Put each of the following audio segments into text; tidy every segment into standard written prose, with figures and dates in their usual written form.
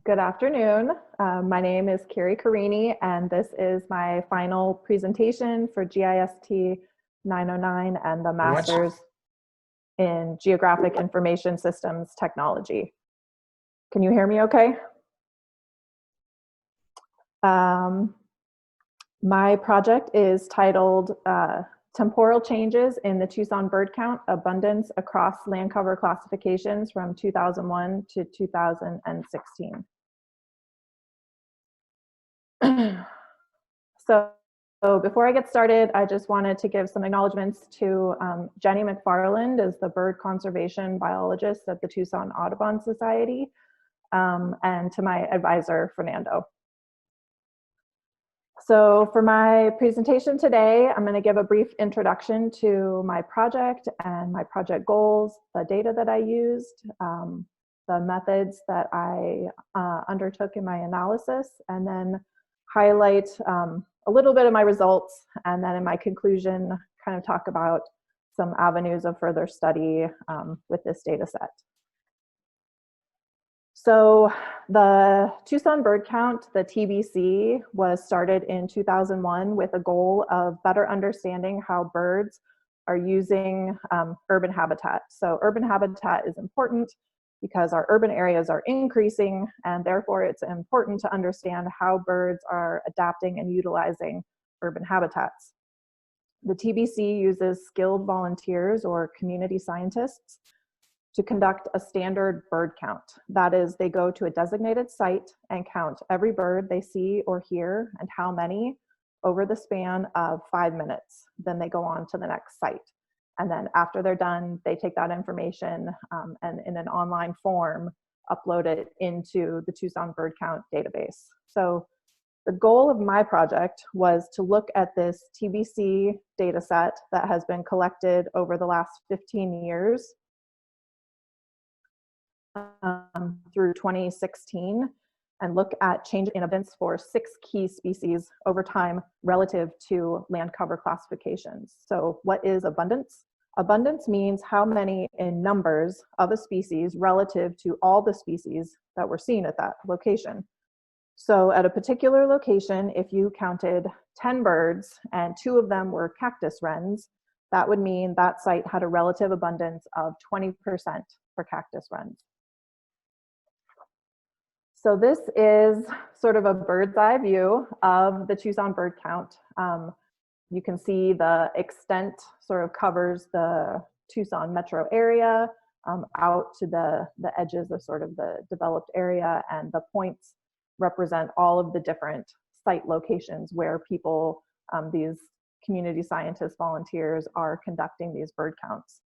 Good afternoon. My name is Kiri Carini, and this is my final presentation for GIST 909 and the Masters in Geographic Information Systems Technology. Can you hear me okay? My project is titled Temporal Changes in the Tucson Bird Count Abundance Across Land Cover Classifications from 2001 to 2016. So before I get started, I just wanted to give some acknowledgments to Jenny McFarland is the bird conservation biologist at the Tucson Audubon Society, and to my advisor, Fernando. So for my presentation today, I'm going to give a brief introduction to my project and my project goals, the data that I used, the methods that I undertook in my analysis, and then highlight a little bit of my results, and then in my conclusion, kind of talk about some avenues of further study with this data set. So the Tucson bird count, the TBC, was started in 2001 with a goal of better understanding how birds are using urban habitat. So urban habitat is important because our urban areas are increasing, and therefore it's important to understand how birds are adapting and utilizing urban habitats. The TBC uses skilled volunteers or community scientists to conduct a standard bird count. That is, they go to a designated site and count every bird they see or hear and how many over the span of 5 minutes. Then they go on to the next site. And then after they're done, they take that information and in an online form, upload it into the Tucson bird count database. So the goal of my project was to look at this TBC data set that has been collected over the last 15 years through 2016, and look at change in abundance for 6 key species over time relative to land cover classifications. So what is abundance? Abundance means how many in numbers of a species relative to all the species that were seen at that location. So at a particular location, if you counted 10 birds and 2 of them were cactus wrens, that would mean that site had a relative abundance of 20% for cactus wrens. So this is sort of a bird's eye view of the Tucson bird count. You can see the extent sort of covers the Tucson metro area out to the edges of sort of the developed area, and the points represent all of the different site locations where people, these community scientists, volunteers, are conducting these bird counts.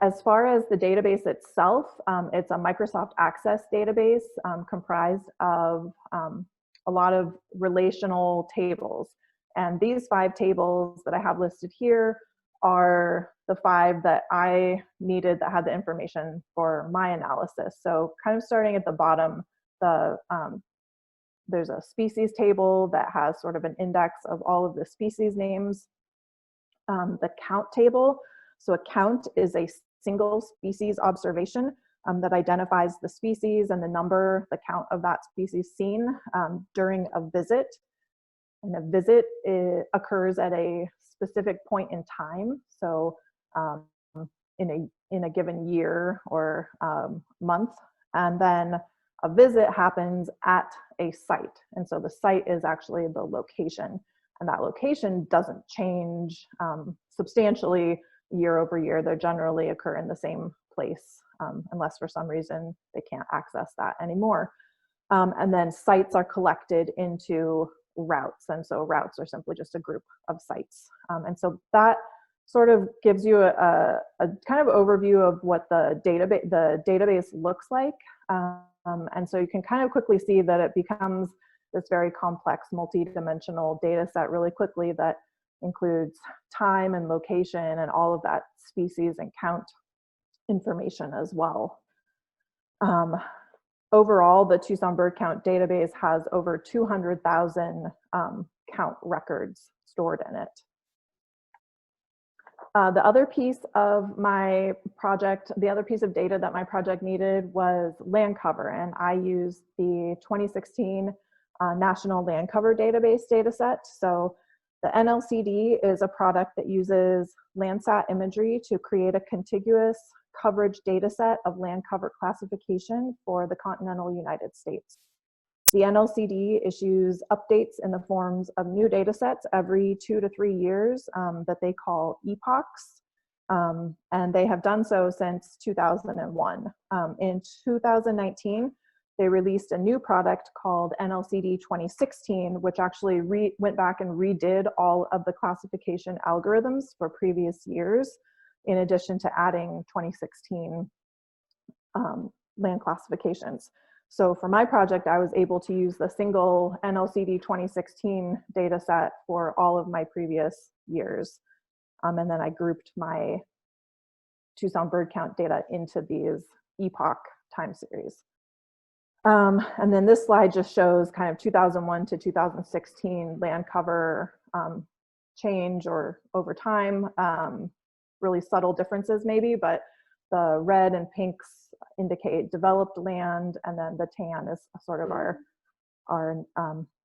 As far as the database itself, it's a Microsoft Access database comprised of a lot of relational tables. And these 5 tables that I have listed here are the 5 that I needed that had the information for my analysis. So kind of starting at the bottom, there's a species table that has sort of an index of all of the species names. The count table. So a count is a single species observation that identifies the species and the number, the count of that species seen during a visit. And a visit occurs at a specific point in time. So in a given year or month. And then a visit happens at a site. And so the site is actually the location. And that location doesn't change substantially year over year. They generally occur in the same place unless for some reason they can't access that anymore. And then sites are collected into routes. And so routes are simply just a group of sites. And so that sort of gives you a kind of overview of what the database looks like. And so you can kind of quickly see that it becomes this very complex multi-dimensional data set really quickly that includes time and location and all of that species and count information as well. Overall, the Tucson bird count database has over 200,000 count records stored in it. The other piece of my project, the other piece of data that my project needed was land cover, and I used the 2016 National Land Cover Database dataset. So the NLCD is a product that uses Landsat imagery to create a contiguous coverage dataset of land cover classification for the continental United States. The NLCD issues updates in the forms of new datasets every 2 to 3 years that they call epochs, and they have done so since 2001. In 2019, they released a new product called NLCD 2016, which actually went back and redid all of the classification algorithms for previous years, in addition to adding 2016 land classifications. So for my project, I was able to use the single NLCD 2016 data set for all of my previous years. And then I grouped my Tucson bird count data into these epoch time series. And then this slide just shows kind of 2001 to 2016 land cover change or over time, really subtle differences maybe, but the red and pinks indicate developed land, and then the tan is sort of our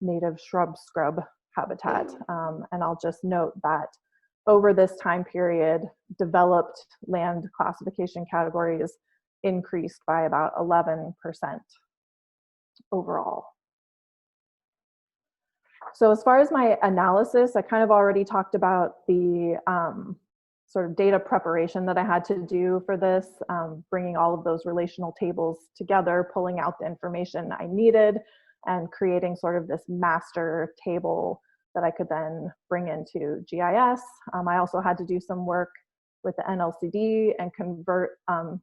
native shrub scrub habitat. And I'll just note that over this time period, developed land classification categories increased by about 11% overall. So as far as my analysis, I kind of already talked about the sort of data preparation that I had to do for this, bringing all of those relational tables together, pulling out the information I needed, and creating sort of this master table that I could then bring into GIS. I also had to do some work with the NLCD and convert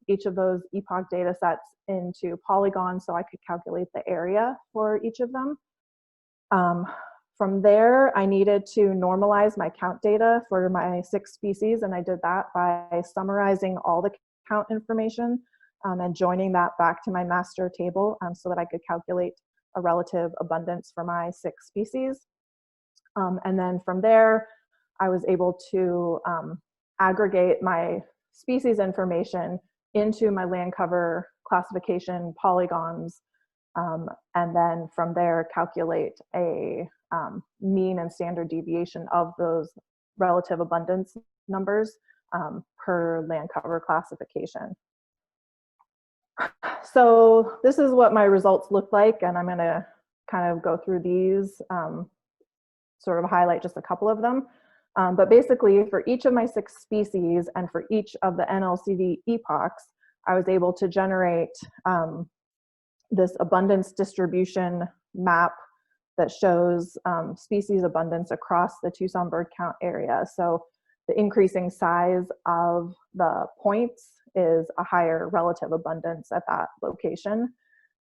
each of those epoch data sets into polygons so I could calculate the area for each of them. From there, I needed to normalize my count data for my 6 species, and I did that by summarizing all the count information and joining that back to my master table so that I could calculate a relative abundance for my 6 species. And then from there, I was able to aggregate my species information into my land cover classification polygons, and then from there calculate a mean and standard deviation of those relative abundance numbers per land cover classification. So this is what my results look like, and I'm going to kind of go through these, sort of highlight just a couple of them. But basically, for each of my 6 species and for each of the NLCD epochs, I was able to generate this abundance distribution map that shows species abundance across the Tucson bird count area. So the increasing size of the points is a higher relative abundance at that location.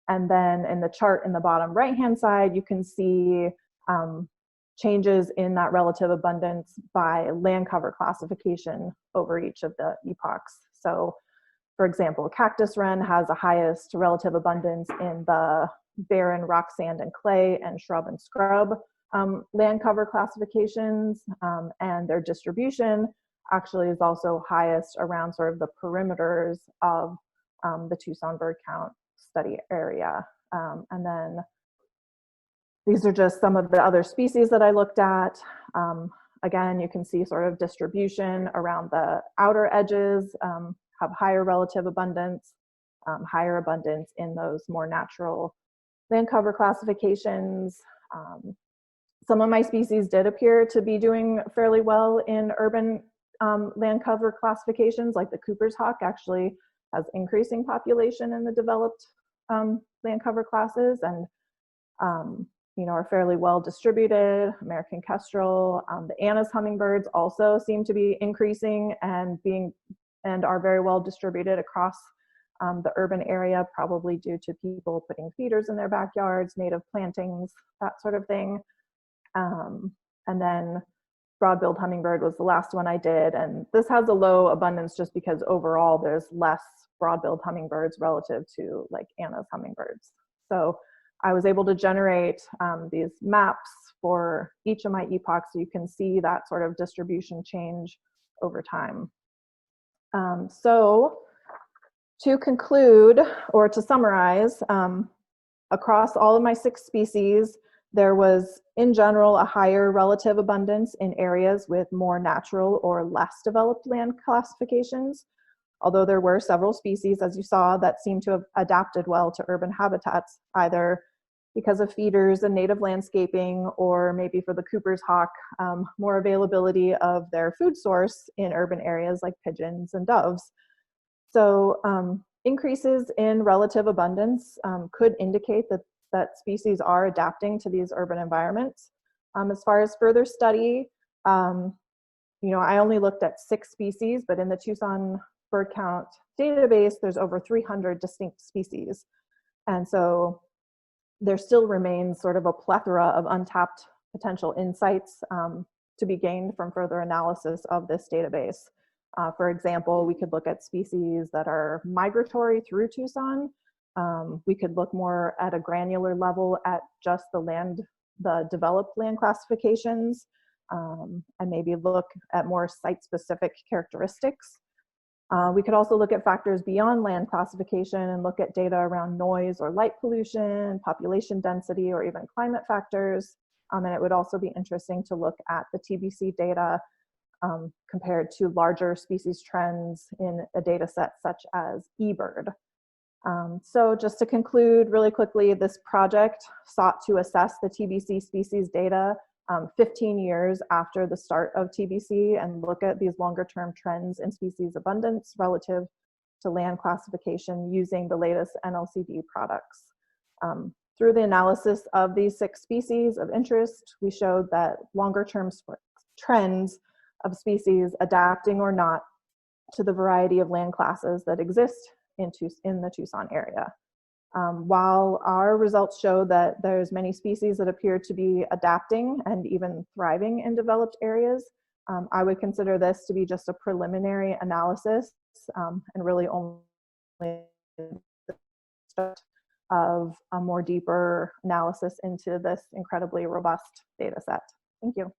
And then in the chart in the bottom right-hand side, you can see changes in that relative abundance by land cover classification over each of the epochs. So for example, cactus wren has the highest relative abundance in the barren rock, sand, and clay and shrub and scrub land cover classifications, and their distribution actually is also highest around sort of the perimeters of the Tucson bird count study area. And then these are just some of the other species that I looked at. Again, you can see sort of distribution around the outer edges, have higher relative abundance, higher abundance in those more natural land cover classifications. Some of my species did appear to be doing fairly well in urban land cover classifications, like the Cooper's hawk actually has increasing population in the developed land cover classes, and you know, are fairly well distributed. American kestrel, the Anna's hummingbirds also seem to be increasing and are very well distributed across the urban area, probably due to people putting feeders in their backyards, native plantings, that sort of thing. And then broad-billed hummingbird was the last one I did, and this has a low abundance just because overall there's less broad-billed hummingbirds relative to like Anna's hummingbirds. So I was able to generate these maps for each of my epochs, so you can see that sort of distribution change over time. So to conclude, or to summarize, across all of my 6 species, there was, in general, a higher relative abundance in areas with more natural or less developed land classifications, although there were several species, as you saw, that seem to have adapted well to urban habitats, either because of feeders and native landscaping, or maybe for the Cooper's hawk, more availability of their food source in urban areas like pigeons and doves. So increases in relative abundance could indicate that species are adapting to these urban environments. As far as further study, I only looked at 6 species, but in the Tucson bird count database, there's over 300 distinct species. And so there still remains sort of a plethora of untapped potential insights to be gained from further analysis of this database. For example, we could look at species that are migratory through Tucson. We could look more at a granular level at just the developed land classifications, and maybe look at more site-specific characteristics. We could also look at factors beyond land classification and look at data around noise or light pollution, population density, or even climate factors. And it would also be interesting to look at the TBC data compared to larger species trends in a data set such as eBird. So just to conclude really quickly, this project sought to assess the TBC species data 15 years after the start of TBC and look at these longer term trends in species abundance relative to land classification using the latest NLCD products. Through the analysis of these 6 species of interest, we showed that longer term trends of species adapting or not to the variety of land classes that exist in the Tucson area. While our results show that there's many species that appear to be adapting and even thriving in developed areas, I would consider this to be just a preliminary analysis and really only the start of a more deeper analysis into this incredibly robust data set. Thank you.